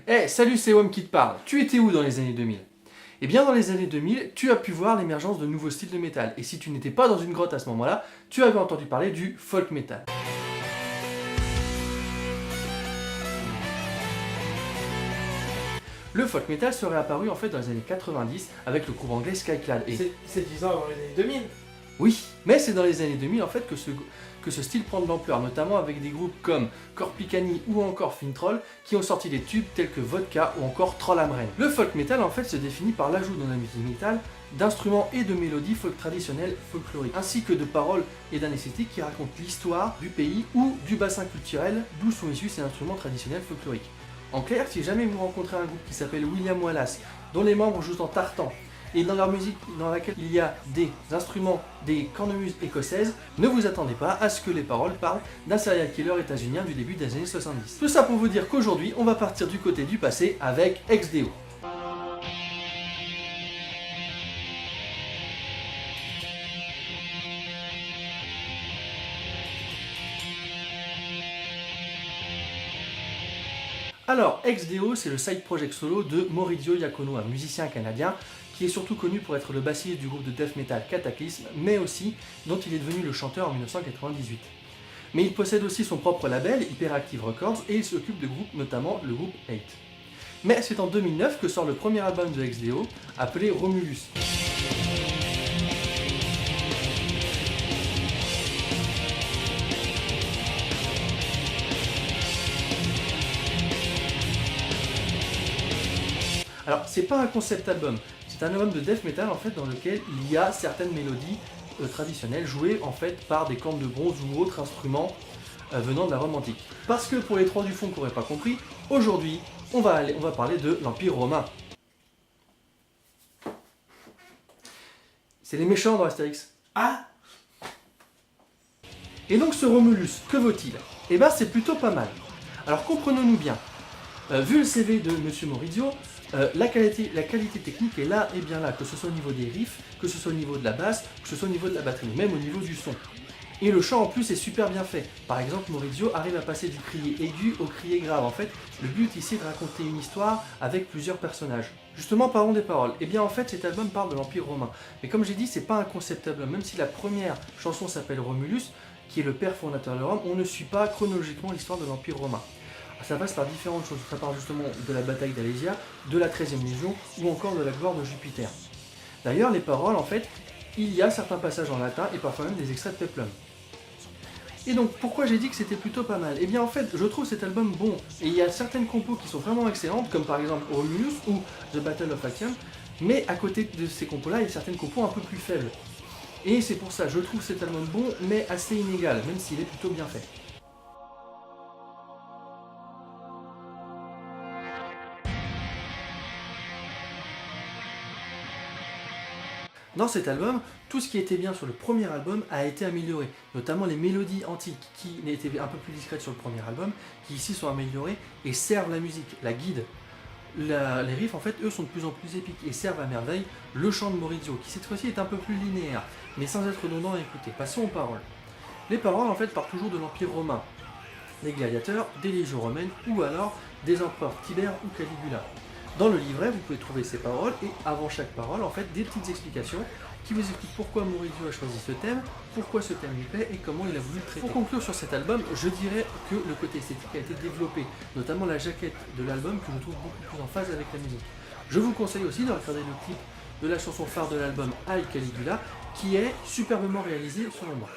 Hey, salut, c'est WOM qui te parle. Tu étais où dans les années 2000? Eh bien, dans les années 2000, tu as pu voir l'émergence de nouveaux styles de métal. Et si tu n'étais pas dans une grotte à ce moment-là, tu avais entendu parler du folk metal. Le folk metal serait apparu en fait dans les années 90 avec le groupe anglais Skyclad. Et C'est 10 ans avant les années 2000. oui, mais c'est dans les années 2000 en fait que ce style prend de l'ampleur, notamment avec des groupes comme Corpicani ou encore Fintroll qui ont sorti des tubes tels que Vodka ou encore Troll Amren. Le folk metal en fait se définit par l'ajout dans la musique metal d'instruments et de mélodies folk traditionnelles folkloriques, ainsi que de paroles et d'anesthétiques qui racontent l'histoire du pays ou du bassin culturel d'où sont issus ces instruments traditionnels folkloriques. En clair, si jamais vous rencontrez un groupe qui s'appelle William Wallace, dont les membres jouent en tartan, et dans leur musique dans laquelle il y a des instruments, des cornemuses écossaises, ne vous attendez pas à ce que les paroles parlent d'un serial killer états-unien du début des années 70. Tout ça pour vous dire qu'aujourd'hui, on va partir du côté du passé avec XDO. Alors, XDO, c'est le side project solo de Maurizio Iacono, un musicien canadien qui est surtout connu pour être le bassiste du groupe de death metal Cataclysm, mais aussi dont il est devenu le chanteur en 1998. Mais il possède aussi son propre label, Hyperactive Records, et il s'occupe de groupes, notamment le groupe 8. Mais c'est en 2009 que sort le premier album de XDO, appelé Romulus. Alors, c'est pas un concept album, c'est un album de death metal en fait dans lequel il y a certaines mélodies traditionnelles jouées en fait par des cornes de bronze ou autres instruments venant de la Rome antique. Parce que pour les trois du fond qui n'auraient pas compris, aujourd'hui on va parler de l'Empire romain. C'est les méchants dans Astérix. Ah, Et donc ce Romulus, que vaut-il? Eh ben c'est plutôt pas mal. Alors comprenons-nous bien, vu le CV de Monsieur Maurizio, la qualité technique est là et bien là, que ce soit au niveau des riffs, que ce soit au niveau de la basse, que ce soit au niveau de la batterie, même au niveau du son. Et le chant en plus est super bien fait. Par exemple, Maurizio arrive à passer du crier aigu au crier grave. En fait, le but ici est de raconter une histoire avec plusieurs personnages. Justement, parlons des paroles. Eh bien en fait, cet album parle de l'Empire romain. Mais comme j'ai dit, c'est pas un concept album. Même si la première chanson s'appelle Romulus, qui est le père fondateur de Rome, on ne suit pas chronologiquement l'histoire de l'Empire romain. Ça passe par différentes choses, ça parle justement de la bataille d'Alésia, de la 13e Légion ou encore de la gloire de Jupiter. D'ailleurs, les paroles, en fait, il y a certains passages en latin et parfois même des extraits de Peplum. Et donc, pourquoi j'ai dit que c'était plutôt pas mal? Eh bien, en fait, je trouve cet album bon, et il y a certaines compos qui sont vraiment excellentes, comme par exemple Romulus ou The Battle of Actium, mais à côté de ces compos-là, il y a certaines compos un peu plus faibles. Et c'est pour ça, je trouve cet album bon, mais assez inégal, même s'il est plutôt bien fait. Dans cet album, tout ce qui était bien sur le premier album a été amélioré, notamment les mélodies antiques qui étaient un peu plus discrètes sur le premier album, qui ici sont améliorées et servent la musique, la guident. Les riffs en fait eux sont de plus en plus épiques et servent à merveille le chant de Maurizio, qui cette fois-ci est un peu plus linéaire, mais sans être redondant à écouter. Passons aux paroles. Les paroles en fait partent toujours de l'Empire romain, des gladiateurs, des légions romaines ou alors des empereurs Tibère ou Caligula. Dans le livret, vous pouvez trouver ces paroles et avant chaque parole, en fait, des petites explications qui vous expliquent pourquoi Maurizio a choisi ce thème, pourquoi ce thème lui plaît et comment il a voulu le traiter. Pour conclure sur cet album, je dirais que le côté esthétique a été développé, notamment la jaquette de l'album que je trouve beaucoup plus en phase avec la musique. Je vous conseille aussi de regarder le clip de la chanson phare de l'album I Caligula, qui est superbement réalisé selon moi.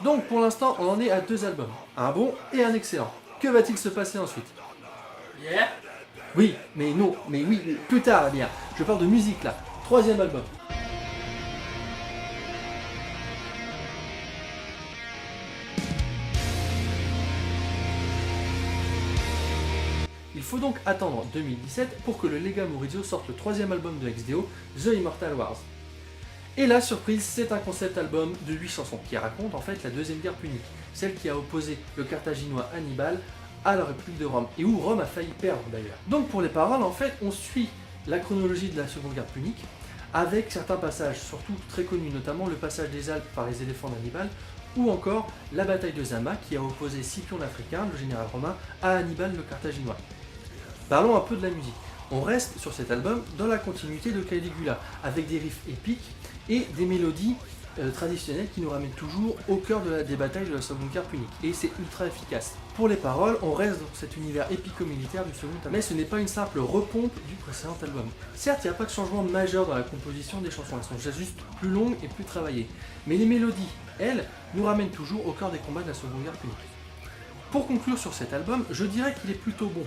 Donc pour l'instant, on en est à 2 albums, un bon et un excellent. Que va-t-il se passer ensuite? yeah. Oui, mais non, mais oui, plus tard, bien. Je parle de musique là. 3e album. Il faut donc attendre 2017 pour que le Lega Maurizio sorte le 3e album de XDO, The Immortal Wars. Et la surprise, c'est un concept album de 8 chansons qui raconte en fait la deuxième guerre punique, celle qui a opposé le carthaginois Hannibal à la République de Rome, et où Rome a failli perdre d'ailleurs. Donc pour les paroles, en fait, on suit la chronologie de la seconde guerre punique, avec certains passages, surtout très connus, notamment le passage des Alpes par les éléphants d'Hannibal, ou encore la bataille de Zama qui a opposé Scipion l'Africain, le général romain, à Hannibal le carthaginois. Parlons un peu de la musique. On reste sur cet album dans la continuité de Caligula, avec des riffs épiques et des mélodies traditionnelles qui nous ramènent toujours au cœur des batailles de la seconde guerre punique, et c'est ultra efficace. Pour les paroles, on reste dans cet univers épico-militaire du second album, mais ce n'est pas une simple repompe du précédent album. Certes, il n'y a pas de changement majeur dans la composition des chansons, elles sont juste plus longues et plus travaillées, mais les mélodies, elles, nous ramènent toujours au cœur des combats de la seconde guerre punique. Pour conclure sur cet album, je dirais qu'il est plutôt bon,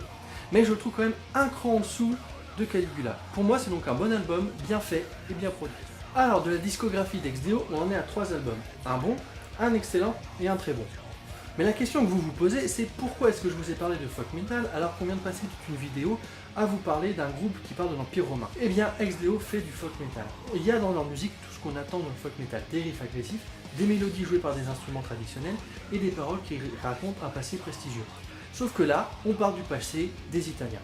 mais je le trouve quand même un cran en dessous de Caligula. Pour moi, c'est donc un bon album, bien fait et bien produit. Alors, de la discographie d'XDO, on en est à 3 albums. Un bon, un excellent et un très bon. Mais la question que vous vous posez, c'est pourquoi est-ce que je vous ai parlé de folk metal alors qu'on vient de passer toute une vidéo à vous parler d'un groupe qui parle de l'Empire romain. Eh bien, XDO fait du folk metal. Il y a dans leur musique tout ce qu'on attend dans le folk metal, des riffs agressifs, des mélodies jouées par des instruments traditionnels et des paroles qui racontent un passé prestigieux. Sauf que là, on parle du passé des Italiens.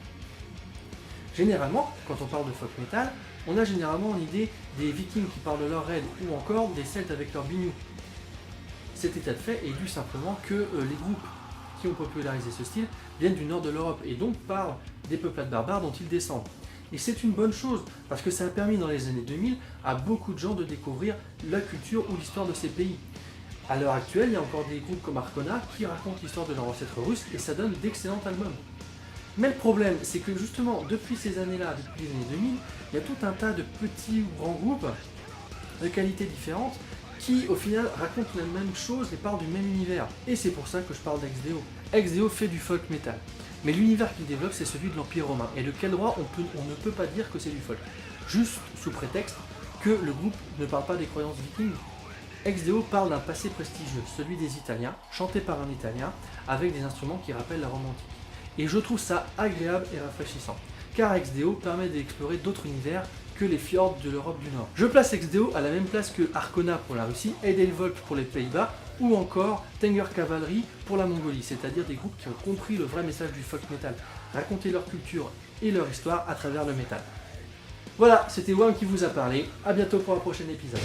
Généralement, quand on parle de folk metal, on a généralement en idée des Vikings qui parlent de leur raid ou encore des Celtes avec leur biniou. Cet état de fait est dû simplement que les groupes qui ont popularisé ce style viennent du nord de l'Europe et donc parlent des peuplades barbares dont ils descendent. Et c'est une bonne chose parce que ça a permis dans les années 2000 à beaucoup de gens de découvrir la culture ou l'histoire de ces pays. À l'heure actuelle, il y a encore des groupes comme Arkona qui racontent l'histoire de leurs ancêtres russes et ça donne d'excellents albums. Mais le problème, c'est que justement, depuis ces années-là, depuis les années 2000, il y a tout un tas de petits ou grands groupes de qualités différentes qui, au final, racontent la même chose et parlent du même univers. Et c'est pour ça que je parle d'XDO. XDO fait du folk metal. Mais l'univers qu'il développe, c'est celui de l'Empire romain. Et de quel droit on ne peut pas dire que c'est du folk. Juste sous prétexte que le groupe ne parle pas des croyances vikings. XDO parle d'un passé prestigieux, celui des Italiens, chanté par un Italien, avec des instruments qui rappellent la Rome antique. Et je trouve ça agréable et rafraîchissant, car XDO permet d'explorer d'autres univers que les fjords de l'Europe du Nord. Je place XDO à la même place que Arkona pour la Russie, Edelvolk pour les Pays-Bas, ou encore Tenger Cavalry pour la Mongolie, c'est-à-dire des groupes qui ont compris le vrai message du folk metal, raconter leur culture et leur histoire à travers le métal. Voilà, c'était Wam qui vous a parlé, à bientôt pour un prochain épisode.